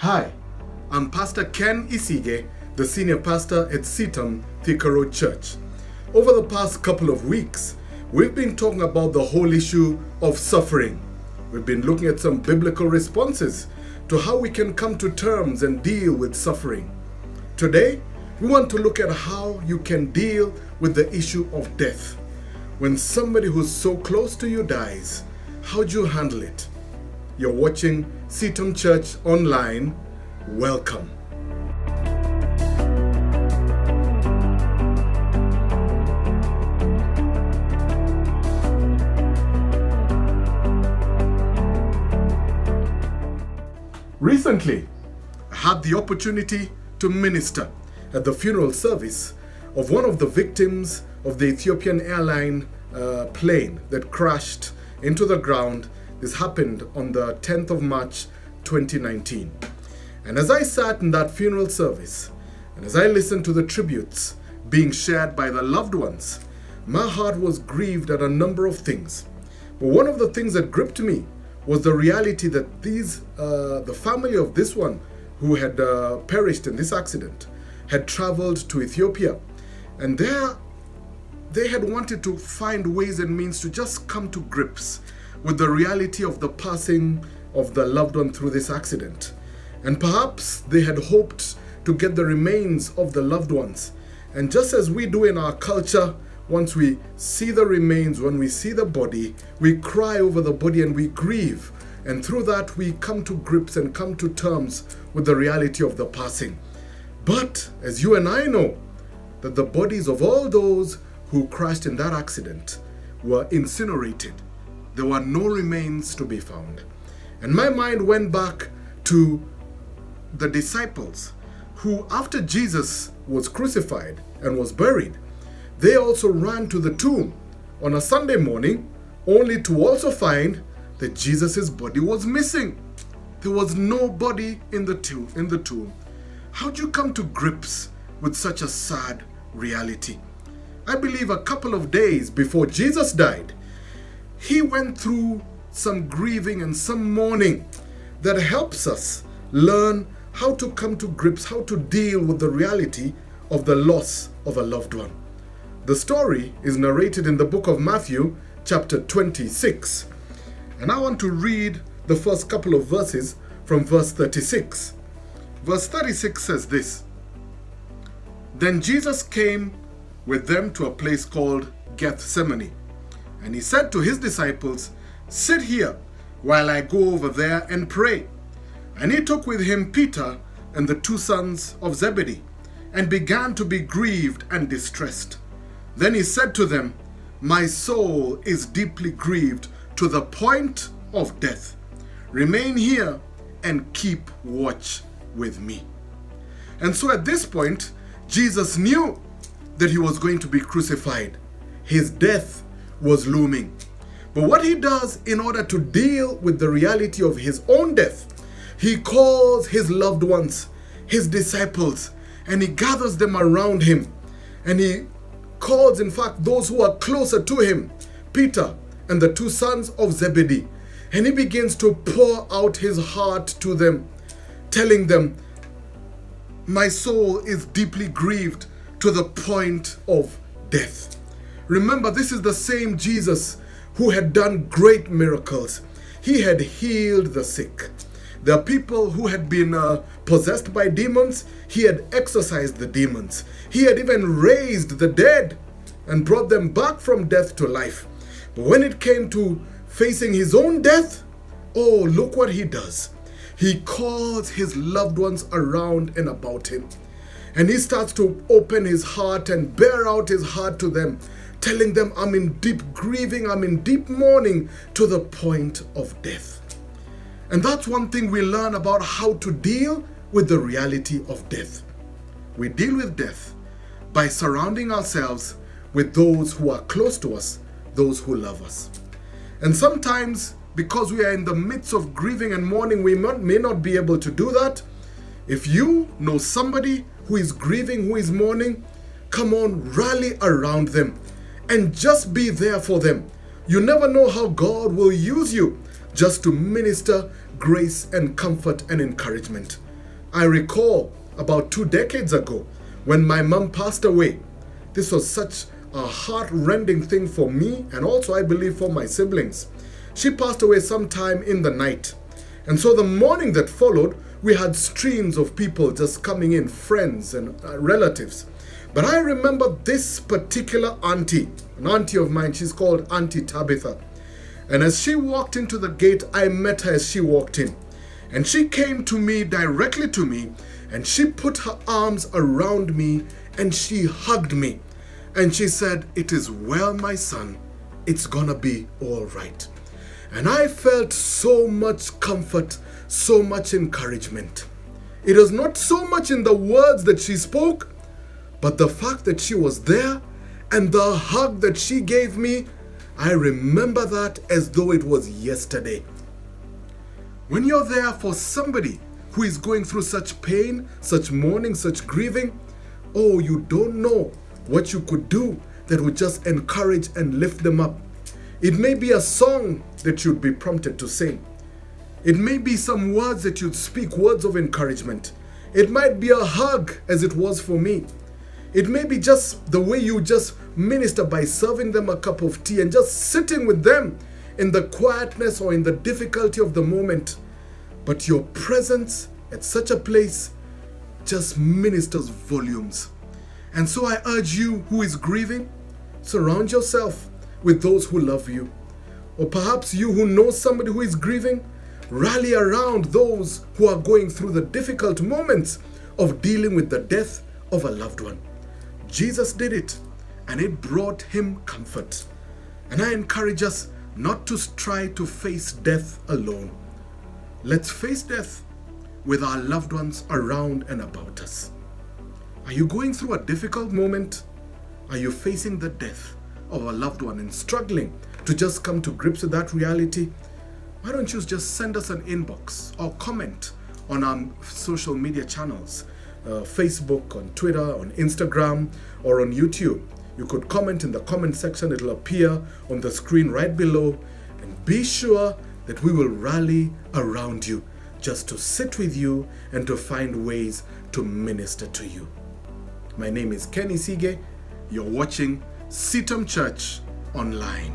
Hi, I'm Pastor Ken Isige, the senior pastor at CITAM Thika Road Church. Over the past couple of weeks, we've been talking about the whole issue of suffering. We've been looking at some biblical responses to how we can come to terms and deal with suffering. Today, we want to look at how you can deal with the issue of death. When somebody who's so close to you dies, how do you handle it? You're watching CITAM ChurchOnline. Welcome. Recently, I had the opportunity to minister at the funeral service of one of the victims of the Ethiopian airline plane that crashed into the ground. This happened on the 10th of March 2019. And as I sat in that funeral service, and as I listened to the tributes being shared by the loved ones, my heart was grieved at a number of things. But one of the things that gripped me was the reality that the family of this one who had perished in this accident had traveled to Ethiopia. And there they had wanted to find ways and means to just come to grips with the reality of the passing of the loved one through this accident. And perhaps they had hoped to get the remains of the loved ones. And just as we do in our culture, once we see the remains, when we see the body, we cry over the body and we grieve. And through that, we come to grips and come to terms with the reality of the passing. But as you and I know, that the bodies of all those who crashed in that accident were incinerated. There were no remains to be found. And my mind went back to the disciples who, after Jesus was crucified and was buried, they also ran to the tomb on a Sunday morning, only to also find that Jesus' body was missing. There was no body in the tomb. How do you come to grips with such a sad reality? I believe a couple of days before Jesus died, he went through some grieving and some mourning that helps us learn how to come to grips, how to deal with the reality of the loss of a loved one. The story is narrated in the book of Matthew, chapter 26. And I want to read the first couple of verses from verse 36. Verse 36 says this: Then Jesus came with them to a place called Gethsemane. And he said to his disciples, Sit here while I go over there and pray. And he took with him Peter and the two sons of Zebedee, and began to be grieved and distressed. Then he said to them, My soul is deeply grieved to the point of death. Remain here and keep watch with me. And so at this point, Jesus knew that he was going to be crucified. His death was looming. But what he does in order to deal with the reality of his own death, he calls his loved ones, his disciples, and he gathers them around him. And he calls, in fact, those who are closer to him, Peter and the two sons of Zebedee. And he begins to pour out his heart to them, telling them, My soul is deeply grieved to the point of death. Remember, this is the same Jesus who had done great miracles. He had healed the sick. There are people who had been possessed by demons. He had exorcised the demons. He had even raised the dead and brought them back from death to life. But when it came to facing his own death, oh, look what he does. He calls his loved ones around and about him. And he starts to open his heart and bear out his heart to them, telling them, I'm in deep grieving, I'm in deep mourning to the point of death. And that's one thing we learn about how to deal with the reality of death. We deal with death by surrounding ourselves with those who are close to us, those who love us. And sometimes, because we are in the midst of grieving and mourning, we may not be able to do that. If you know somebody who is grieving, who is mourning, come on, rally around them and just be there for them. You never know how God will use you just to minister grace and comfort and encouragement. I recall about 2 decades ago when my mom passed away. This was such a heart-rending thing for me, and also I believe for my siblings. She passed away sometime in the night. And so the morning that followed, we had streams of people just coming in, friends and relatives. But I remember this particular auntie, an auntie of mine. She's called Auntie Tabitha. And as she walked into the gate, I met her as she walked in. And she came to me, directly to me, and she put her arms around me and she hugged me. And she said, "It is well, my son. It's gonna be all right." And I felt so much comfort, so much encouragement. It was not so much in the words that she spoke, but the fact that she was there and the hug that she gave me, I remember that as though it was yesterday. When you're there for somebody who is going through such pain, such mourning, such grieving, oh, you don't know what you could do that would just encourage and lift them up. It may be a song that you'd be prompted to sing. It may be some words that you'd speak, words of encouragement. It might be a hug, as it was for me. It may be just the way you just minister by serving them a cup of tea and just sitting with them in the quietness or in the difficulty of the moment. But your presence at such a place just ministers volumes. And so I urge you who is grieving, surround yourself with those who love you. Or perhaps you who know somebody who is grieving, rally around those who are going through the difficult moments of dealing with the death of a loved one. Jesus did it, and it brought him comfort. And I encourage us not to try to face death alone. Let's face death with our loved ones around and about us. Are you going through a difficult moment? Are you facing the death of a loved one and struggling to just come to grips with that reality? Why don't you just send us an inbox or comment on our social media channels, Facebook, on Twitter, on Instagram, or on YouTube. You could comment in the comment section. It'll appear on the screen right below. And be sure that we will rally around you just to sit with you and to find ways to minister to you. My name is Isige. You're watching CITAM Church Online.